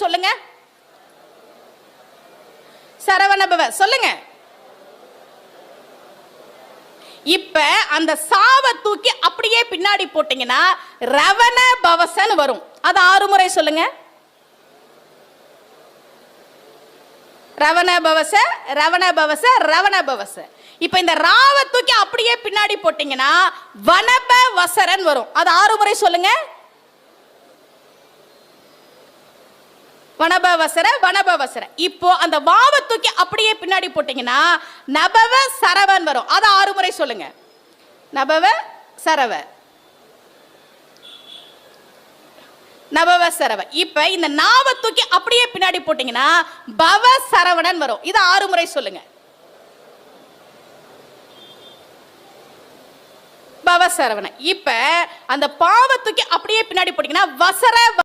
சொல்லுங்க. சரவண பவ சொல்லுங்க. இப்ப அந்த சாவ தூக்கி அப்படியே பின்னாடி போட்டீங்கன்னா ரவண பவசன் வரும். அது 6 முறை சொல்லுங்க. ரவண பவச, ரவண பவச, ரவண பவச. இப்ப இந்த ராவ தூக்கி அப்படியே பின்னாடி போட்டீங்கன்னா வனப வசரன் வரும். அது 6 முறை சொல்லுங்க. வனபவசர, வனபவசர. இப்போ அந்த வாவ தூக்கி அப்படியே பின்னாடி போட்டீங்கன்னா நபவ சரவன் வரும். அது 6 முறை சொல்லுங்க. நபவ சரவ, நபவ சரவ. இப்ப இந்த நாவ தூக்கி அப்படியே பின்னாடி போட்டீங்கன்னா பவ சரவணன் வரும். இது 6 முறை சொல்லுங்க. பவ சரவணன். இப்ப அந்த பாவ தூக்கி அப்படியே பின்னாடி போட்டீங்கன்னா வசர